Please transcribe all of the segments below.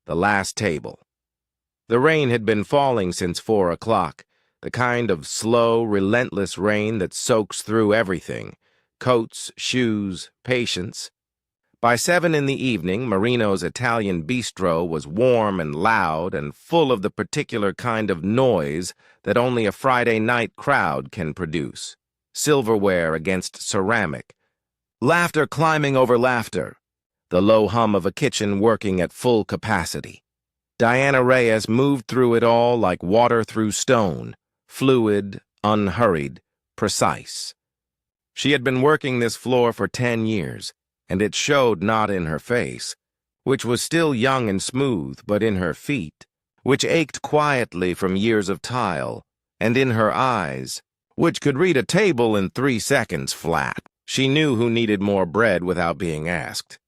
the last table. The rain had been falling since 4 o'clock, the kind of slow, relentless rain that soaks through everything: coats, shoes, patience. By 7 in the evening, Marino's Italian bistro was warm and loud and full of the particular kind of noise that only a Friday night crowd can produce. Silverware against ceramic, laughter climbing over laughter, the low hum of a kitchen working at full capacity. Diana Reyes moved through it all like water through stone, fluid, unhurried, precise. She had been working this floor for 10 years, and it showed not in her face, which was still young and smooth, but in her feet, which ached quietly from years of tile, and in her eyes, which could read a table in 3 seconds flat. She knew who needed more bread without being asked.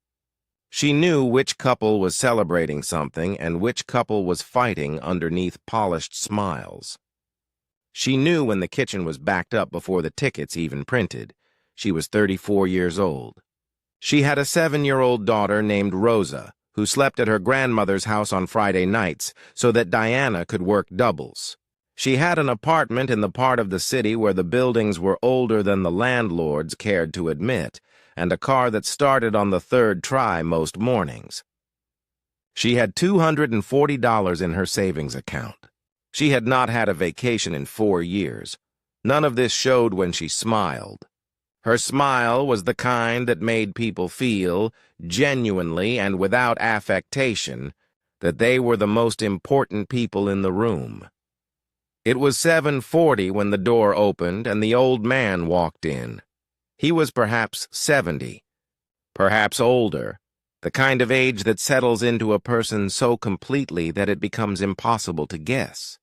She knew which couple was celebrating something and which couple was fighting underneath polished smiles. She knew when the kitchen was backed up before the tickets even printed. She was 34 years old. She had a 7-year-old daughter named Rosa, who slept at her grandmother's house on Friday nights so that Diana could work doubles. She had an apartment in the part of the city where the buildings were older than the landlords cared to admit, and a car that started on the 3rd try most mornings. She had $240 in her savings account. She had not had a vacation in 4 years. None of this showed when she smiled. Her smile was the kind that made people feel, genuinely and without affectation, that they were the most important people in the room. It was 7:40 when the door opened and the old man walked in. He was perhaps 70, perhaps older, the kind of age that settles into a person so completely that it becomes impossible to guess.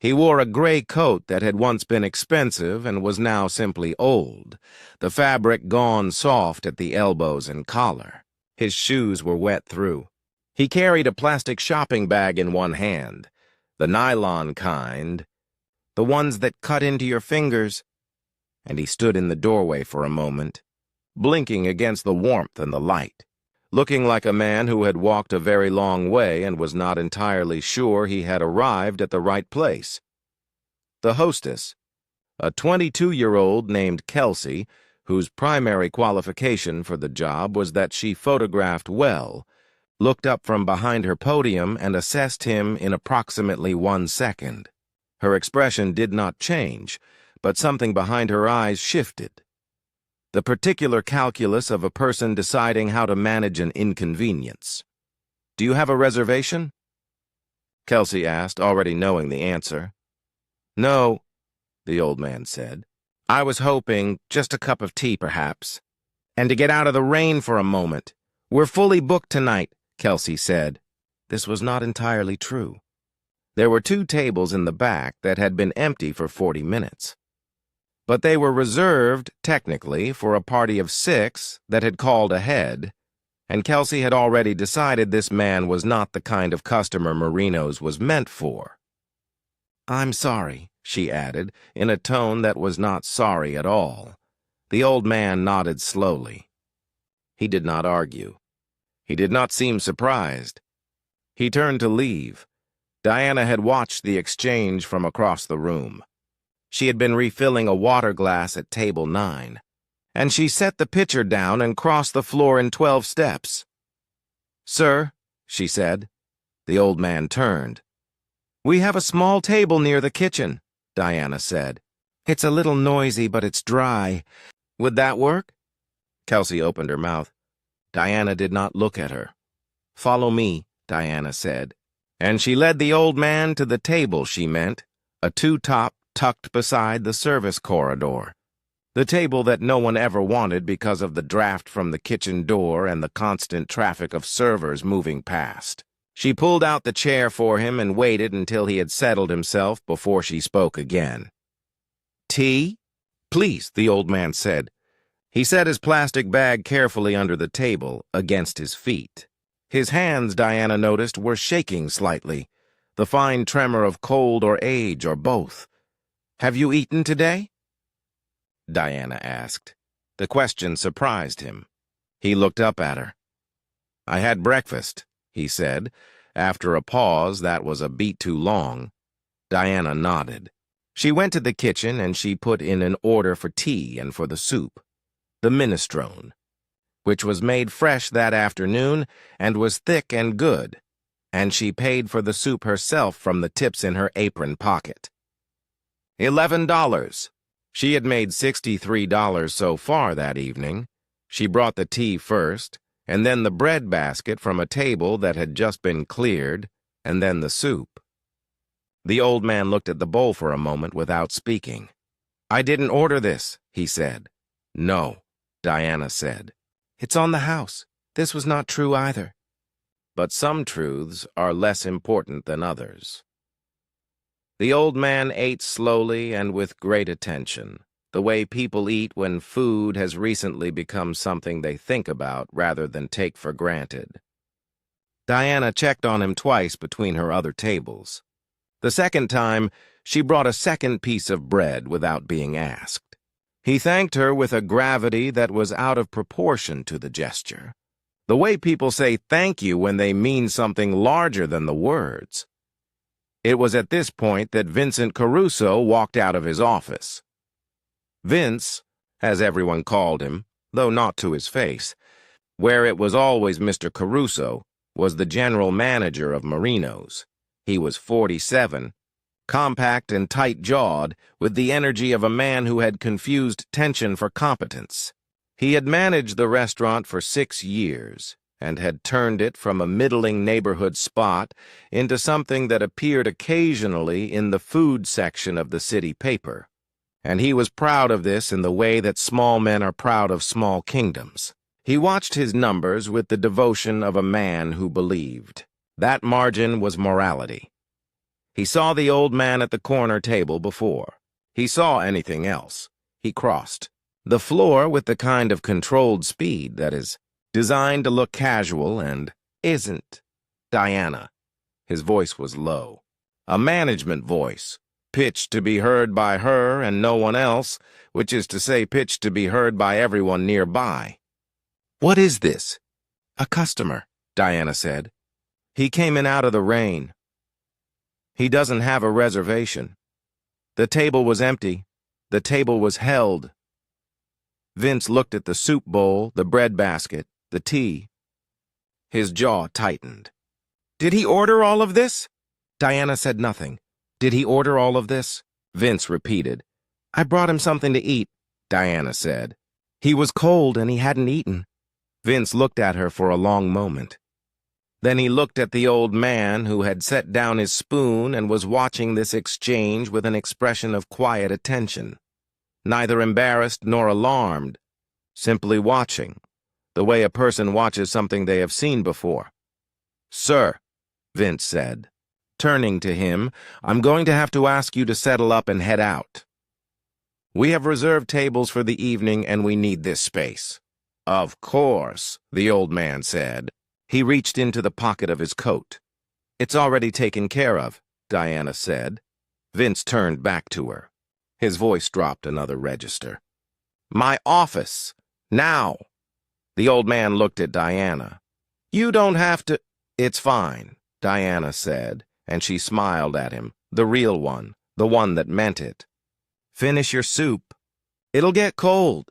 He wore a gray coat that had once been expensive and was now simply old, the fabric gone soft at the elbows and collar. His shoes were wet through. He carried a plastic shopping bag in one hand, the nylon kind, the ones that cut into your fingers, and he stood in the doorway for a moment, blinking against the warmth and the light, looking like a man who had walked a very long way and was not entirely sure he had arrived at the right place. The hostess, a 22-year-old named Kelsey, whose primary qualification for the job was that she photographed well, looked up from behind her podium and assessed him in approximately 1 second. Her expression did not change, but something behind her eyes shifted. The particular calculus of a person deciding how to manage an inconvenience. "Do you have a reservation?" Kelsey asked, already knowing the answer. "No," the old man said. "I was hoping just a cup of tea, perhaps. And to get out of the rain for a moment. We're fully booked tonight," Kelsey said. This was not entirely true. There were 2 tables in the back that had been empty for 40 minutes. But they were reserved, technically, for a party of 6 that had called ahead, and Kelsey had already decided this man was not the kind of customer Marino's was meant for. "I'm sorry," she added, in a tone that was not sorry at all. The old man nodded slowly. He did not argue. He did not seem surprised. He turned to leave. Diana had watched the exchange from across the room. She had been refilling a water glass at table 9, and she set the pitcher down and crossed the floor in 12 steps. "Sir," she said. The old man turned. "We have a small table near the kitchen," Diana said. "It's a little noisy, but it's dry. Would that work?" Kelsey opened her mouth. Diana did not look at her. "Follow me," Diana said. And she led the old man to the table she meant, a 2-top tucked beside the service corridor. The table that no one ever wanted because of the draft from the kitchen door and the constant traffic of servers moving past. She pulled out the chair for him and waited until he had settled himself before she spoke again. "Tea?" "Please," the old man said. He set his plastic bag carefully under the table, against his feet. His hands, Diana noticed, were shaking slightly, the fine tremor of cold or age or both. "Have you eaten today?" Diana asked. The question surprised him. He looked up at her. "I had breakfast," he said, After a pause that was a beat too long, Diana nodded. She went to the kitchen and she put in an order for tea and for the soup, the minestrone, which was made fresh that afternoon and was thick and good, and she paid for the soup herself from the tips in her apron pocket. $11. She had made $63 so far that evening. She brought the tea first, and then the bread basket from a table that had just been cleared, and then the soup. The old man looked at the bowl for a moment without speaking. "I didn't order this," he said. "No," Diana said. "It's on the house. This was not true either." But some truths are less important than others. The old man ate slowly and with great attention, the way people eat when food has recently become something they think about rather than take for granted. Diana checked on him twice between her other tables. The second time, she brought a second piece of bread without being asked. He thanked her with a gravity that was out of proportion to the gesture, the way people say thank you when they mean something larger than the words. It was at this point that Vincent Caruso walked out of his office. Vince, as everyone called him, though not to his face, where it was always Mr. Caruso, was the general manager of Marino's. He was 47, compact and tight-jawed, with the energy of a man who had confused tension for competence. He had managed the restaurant for 6 years and had turned it from a middling neighborhood spot into something that appeared occasionally in the food section of the city paper. And he was proud of this in the way that small men are proud of small kingdoms. He watched his numbers with the devotion of a man who believed. That margin was morality. He saw the old man at the corner table before. He saw anything else. He crossed the floor with the kind of controlled speed that is designed to look casual and isn't. Diana. His voice was low. A management voice, pitched to be heard by her and no one else, which is to say pitched to be heard by everyone nearby. "What is this?" "A customer," Diana said. "He came in out of the rain. He doesn't have a reservation. The table was empty. The table was held." Vince looked at the soup bowl, the bread basket, the tea. His jaw tightened. "Did he order all of this?" Diana said nothing. "Did he order all of this?" Vince repeated. "I brought him something to eat," Diana said. "He was cold and he hadn't eaten." Vince looked at her for a long moment. Then he looked at the old man who had set down his spoon and was watching this exchange with an expression of quiet attention, neither embarrassed nor alarmed, simply watching, the way a person watches something they have seen before. "Sir," Vince said, turning to him, "I'm going to have to ask you to settle up and head out. We have reserved tables for the evening and we need this space." "Of course," the old man said. He reached into the pocket of his coat. "It's already taken care of," Diana said. Vince turned back to her. His voice dropped another register. "My office. Now." The old man looked at Diana. "You don't have to—" "It's fine," Diana said, and she smiled at him, the real one, the one that meant it. "Finish your soup. It'll get cold."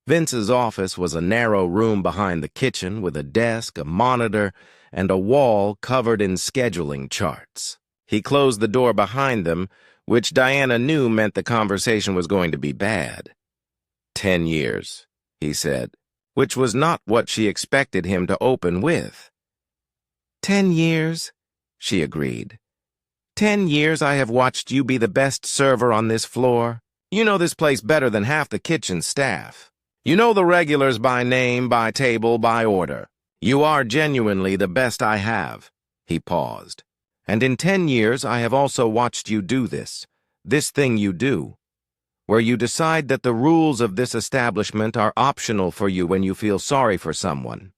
Vince's office was a narrow room behind the kitchen with a desk, a monitor, and a wall covered in scheduling charts. He closed the door behind them, which Diana knew meant the conversation was going to be bad. 10 years, he said, which was not what she expected him to open with. 10 years, she agreed. 10 years I have watched you be the best server on this floor. You know this place better than half the kitchen staff. You know the regulars by name, by table, by order. You are genuinely the best I have." He paused. "And in 10 years I have also watched you do this thing you do, where you decide that the rules of this establishment are optional for you when you feel sorry for someone."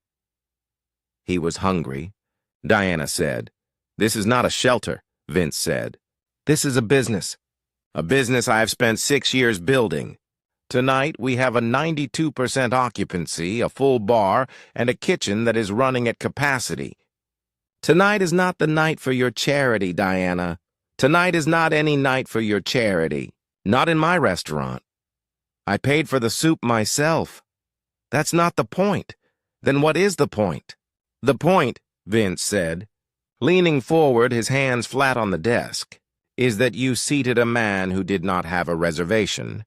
He was hungry, Diana said. "This is not a shelter," Vince said. "This is a business. A business I have spent 6 years building. Tonight, we have a 92% occupancy, a full bar, and a kitchen that is running at capacity. Tonight is not the night for your charity, Diana. Tonight is not any night for your charity. Not in my restaurant. I paid for the soup myself. That's not the point. Then what is the point? The point, Vince said, leaning forward, his hands flat on the desk, is that you seated a man who did not have a reservation,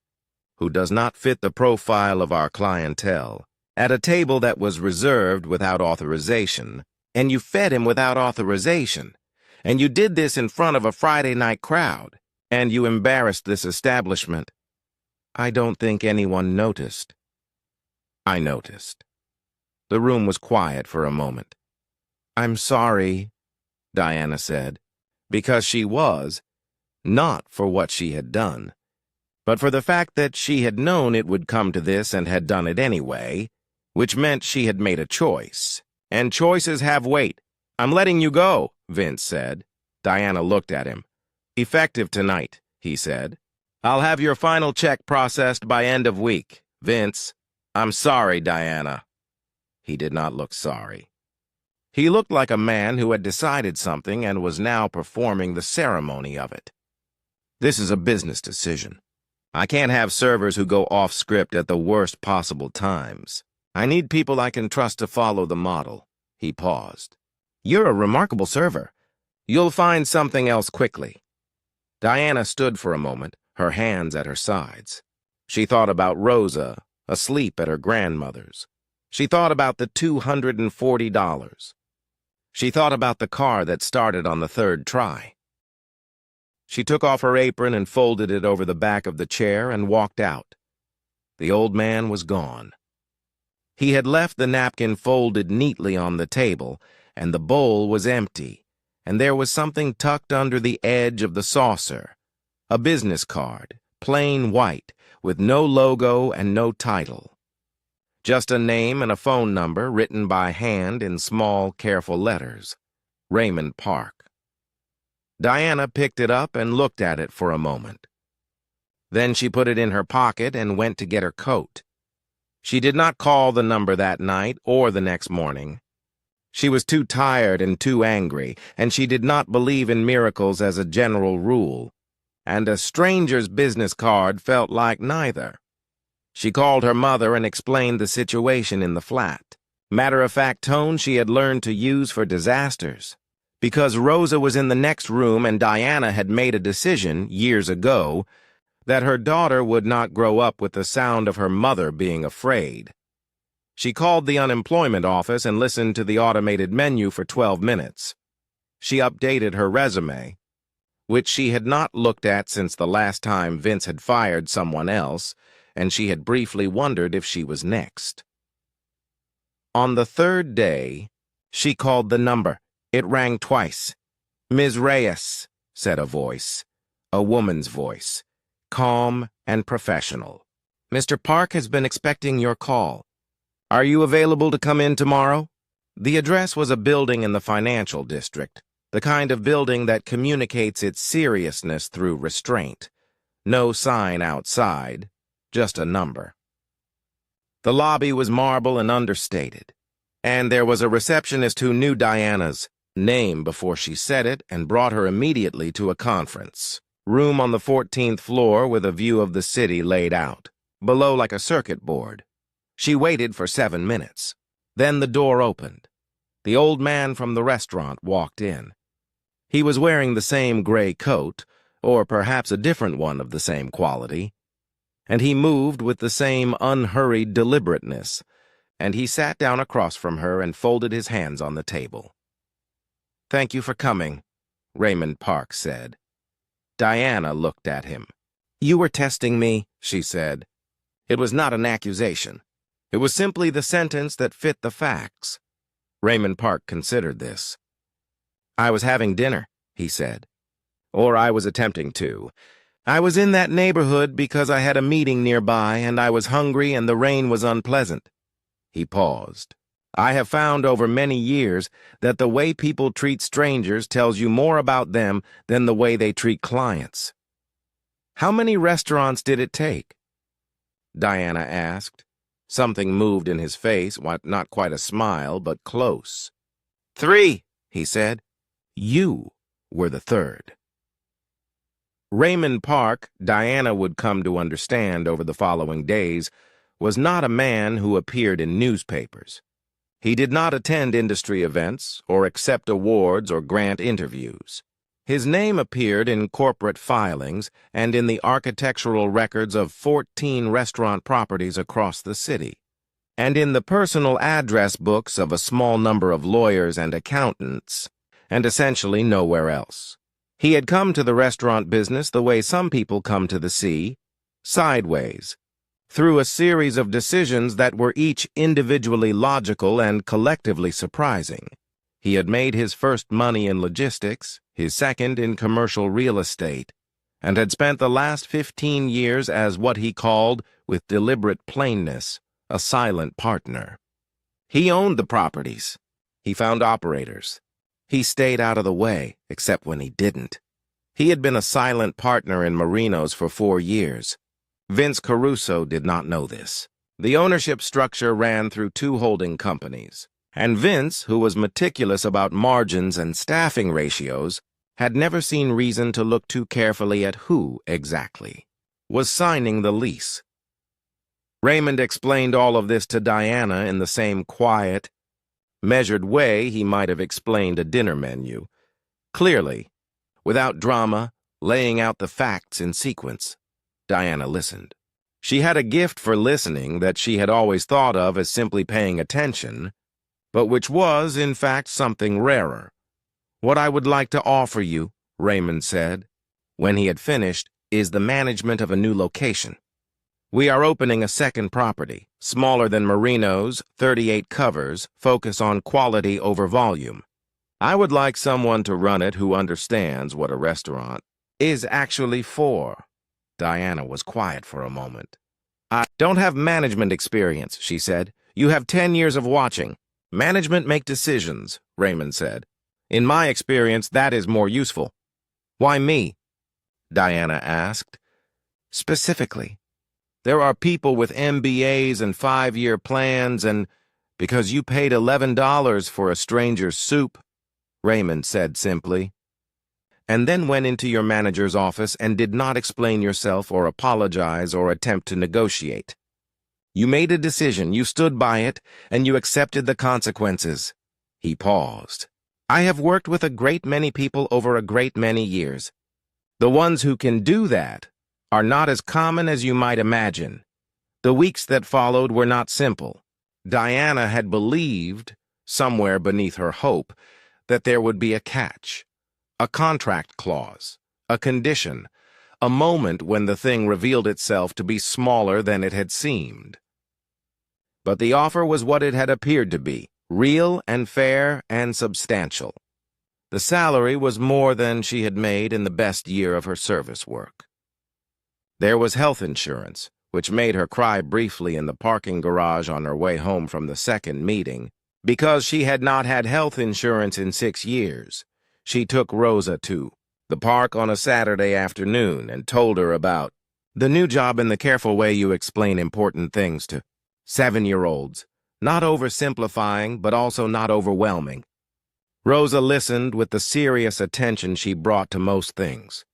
who does not fit the profile of our clientele, at a table that was reserved without authorization, and you fed him without authorization, and you did this in front of a Friday night crowd, and you embarrassed this establishment. I don't think anyone noticed. I noticed. The room was quiet for a moment. I'm sorry, Diana said, because she was, not for what she had done, but for the fact that she had known it would come to this and had done it anyway, which meant she had made a choice. And choices have weight. I'm letting you go, Vince said. Diana looked at him. Effective tonight, he said. I'll have your final check processed by end of week. Vince, I'm sorry, Diana. He did not look sorry. He looked like a man who had decided something and was now performing the ceremony of it. This is a business decision. I can't have servers who go off script at the worst possible times. I need people I can trust to follow the model. He paused. You're a remarkable server. You'll find something else quickly. Diana stood for a moment, her hands at her sides. She thought about Rosa, asleep at her grandmother's. She thought about the $240. She thought about the car that started on the third try. She took off her apron and folded it over the back of the chair and walked out. The old man was gone. He had left the napkin folded neatly on the table, and the bowl was empty, and there was something tucked under the edge of the saucer. A business card, plain white, with no logo and no title. Just a name and a phone number written by hand in small, careful letters. Raymond Park. Diana picked it up and looked at it for a moment. Then she put it in her pocket and went to get her coat. She did not call the number that night or the next morning. She was too tired and too angry, and she did not believe in miracles as a general rule, and a stranger's business card felt like neither. She called her mother and explained the situation in the flat. Matter-of-fact tone she had learned to use for disasters. Because Rosa was in the next room and Diana had made a decision, years ago, that her daughter would not grow up with the sound of her mother being afraid. She called the unemployment office and listened to the automated menu for 12 minutes. She updated her resume, which she had not looked at since the last time Vince had fired someone else, and she had briefly wondered if she was next. On the third day, she called the number. It rang twice. Ms. Reyes, said a voice, a woman's voice, calm and professional. Mr. Park has been expecting your call. Are you available to come in tomorrow? The address was a building in the financial district, the kind of building that communicates its seriousness through restraint. No sign outside, just a number. The lobby was marble and understated, and there was a receptionist who knew Diana's name before she said it and brought her immediately to a conference room on the 14th floor with a view of the city laid out, below like a circuit board. She waited for 7 minutes. Then the door opened. The old man from the restaurant walked in. He was wearing the same gray coat, or perhaps a different one of the same quality, and he moved with the same unhurried deliberateness, and he sat down across from her and folded his hands on the table. Thank you for coming, Raymond Park said. Diana looked at him. You were testing me, she said. It was not an accusation. It was simply the sentence that fit the facts. Raymond Park considered this. I was having dinner, he said. Or I was attempting to. I was in that neighborhood because I had a meeting nearby and I was hungry and the rain was unpleasant. He paused. I have found over many years that the way people treat strangers tells you more about them than the way they treat clients. How many restaurants did it take? Diana asked. Something moved in his face, not quite a smile, but close. 3, he said. You were the third. Raymond Park, Diana would come to understand over the following days, was not a man who appeared in newspapers. He did not attend industry events or accept awards or grant interviews. His name appeared in corporate filings and in the architectural records of 14 restaurant properties across the city, and in the personal address books of a small number of lawyers and accountants, and essentially nowhere else. He had come to the restaurant business the way some people come to the sea, sideways, through a series of decisions that were each individually logical and collectively surprising. He had made his first money in logistics, his second in commercial real estate, and had spent the last 15 years as what he called, with deliberate plainness, a silent partner. He owned the properties. He found operators. He stayed out of the way, except when he didn't. He had been a silent partner in Marino's for 4 years. Vince Caruso did not know this. The ownership structure ran through 2 holding companies, and Vince, who was meticulous about margins and staffing ratios, had never seen reason to look too carefully at who, exactly, was signing the lease. Raymond explained all of this to Diana in the same quiet, measured way he might have explained a dinner menu, clearly, without drama, laying out the facts in sequence. Diana listened. She had a gift for listening that she had always thought of as simply paying attention, but which was, in fact, something rarer. "What I would like to offer you," Raymond said, when he had finished, "is the management of a new location. We are opening a second property, smaller than Marino's, 38 covers, focus on quality over volume. I would like someone to run it who understands what a restaurant is actually for." Diana was quiet for a moment. "I don't have management experience," she said. "You have 10 years of watching. Management make decisions," Raymond said. "In my experience, that is more useful." "Why me?" Diana asked. "Specifically, there are people with MBAs and 5-year plans, and because you paid $11 for a stranger's soup," Raymond said simply, "and then went into your manager's office and did not explain yourself or apologize or attempt to negotiate. You made a decision, you stood by it, and you accepted the consequences." He paused. "I have worked with a great many people over a great many years. The ones who can do that are not as common as you might imagine. The weeks that followed were not simple." Diana had believed, somewhere beneath her hope, that there would be a catch, a contract clause, a condition, a moment when the thing revealed itself to be smaller than it had seemed. But the offer was what it had appeared to be, real and fair and substantial. The salary was more than she had made in the best year of her service work. There was health insurance, which made her cry briefly in the parking garage on her way home from the second meeting, because she had not had health insurance in 6 years. She took Rosa to the park on a Saturday afternoon and told her about the new job in the careful way you explain important things to 7-year-olds, not oversimplifying but also not overwhelming. Rosa listened with the serious attention she brought to most things,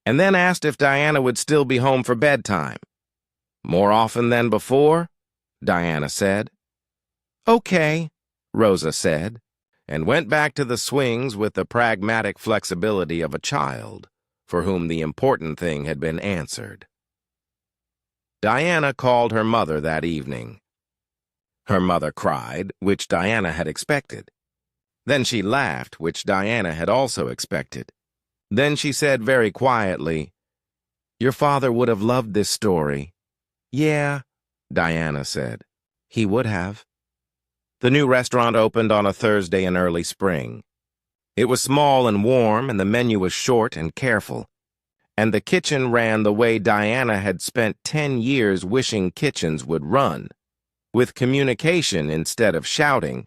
and then asked if Diana would still be home for bedtime. "More often than before?" Diana said. "Okay," Rosa said, and went back to the swings with the pragmatic flexibility of a child, for whom the important thing had been answered. Diana called her mother that evening. Her mother cried, which Diana had expected. Then she laughed, which Diana had also expected. Then she said very quietly, "Your father would have loved this story." "Yeah," Diana said. "He would have." The new restaurant opened on a Thursday in early spring. It was small and warm, and the menu was short and careful. And the kitchen ran the way Diana had spent 10 years wishing kitchens would run, with communication instead of shouting,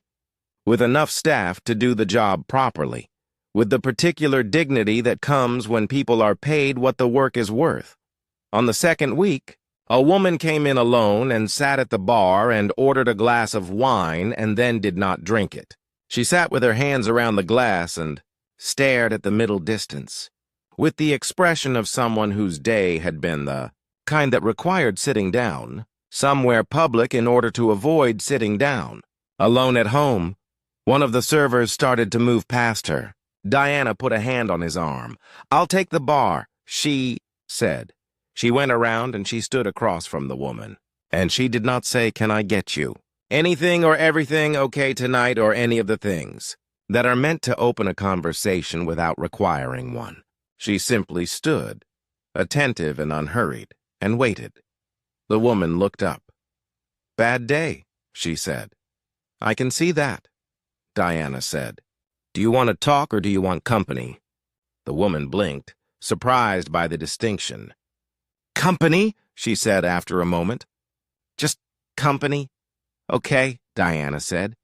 with enough staff to do the job properly, with the particular dignity that comes when people are paid what the work is worth. On the second week, a woman came in alone and sat at the bar and ordered a glass of wine and then did not drink it. She sat with her hands around the glass and stared at the middle distance, with the expression of someone whose day had been the kind that required sitting down, somewhere public in order to avoid sitting down. Alone at home, one of the servers started to move past her. Diana put a hand on his arm. "I'll take the bar," she said. She went around and she stood across from the woman. And she did not say, "Can I get you?" Anything or everything okay tonight, or any of the things that are meant to open a conversation without requiring one. She simply stood, attentive and unhurried, and waited. The woman looked up. "Bad day," she said. "I can see that," Diana said. "Do you want to talk or do you want company?" The woman blinked, surprised by the distinction. "Company?" she said after a moment. "Just company?" "Okay," Diana said,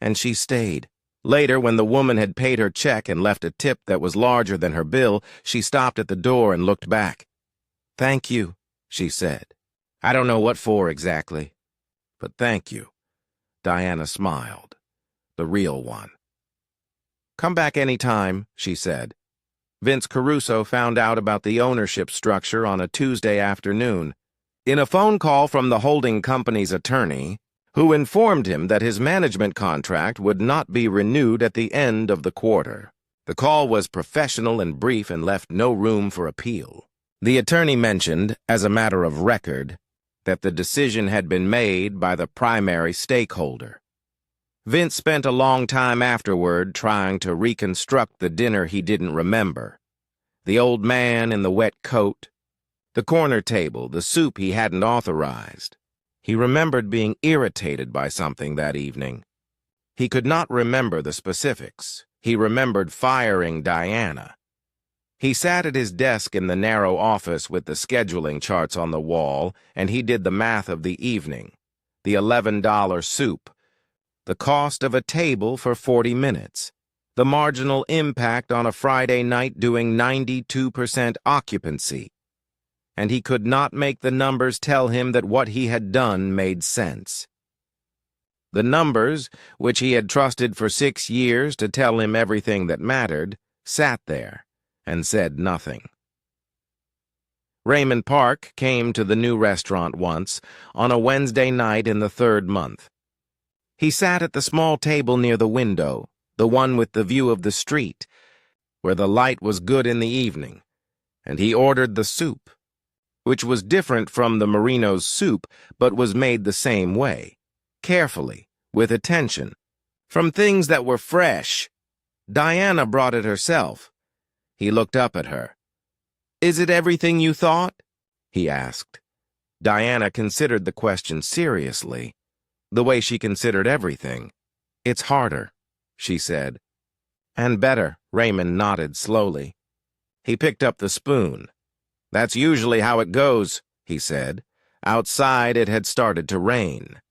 and she stayed. Later, when the woman had paid her check and left a tip that was larger than her bill, she stopped at the door and looked back. "Thank you," she said. "I don't know what for exactly, but thank you." Diana smiled. The real one. "Come back any time," she said. Vince Caruso found out about the ownership structure on a Tuesday afternoon. In a phone call from the holding company's attorney, who informed him that his management contract would not be renewed at the end of the quarter. The call was professional and brief and left no room for appeal. The attorney mentioned, as a matter of record, that the decision had been made by the primary stakeholder. Vince spent a long time afterward trying to reconstruct the dinner he didn't remember. The old man in the wet coat, the corner table, the soup he hadn't authorized. He remembered being irritated by something that evening. He could not remember the specifics. He remembered firing Diana. He sat at his desk in the narrow office with the scheduling charts on the wall, and he did the math of the evening. The $11 soup. The cost of a table for 40 minutes. The marginal impact on a Friday night doing 92% occupancy. And he could not make the numbers tell him that what he had done made sense. The numbers, which he had trusted for 6 years to tell him everything that mattered, sat there and said nothing. Raymond Park came to the new restaurant once, on a Wednesday night in the 3rd month. He sat at the small table near the window, the one with the view of the street, where the light was good in the evening, and he ordered the soup, which was different from the Marino's soup, but was made the same way, carefully, with attention, from things that were fresh. Diana brought it herself. He looked up at her. "Is it everything you thought?" he asked. Diana considered the question seriously, the way she considered everything. "It's harder," she said. "And better," Raymond nodded slowly. He picked up the spoon. "That's usually how it goes," he said. Outside it had started to rain.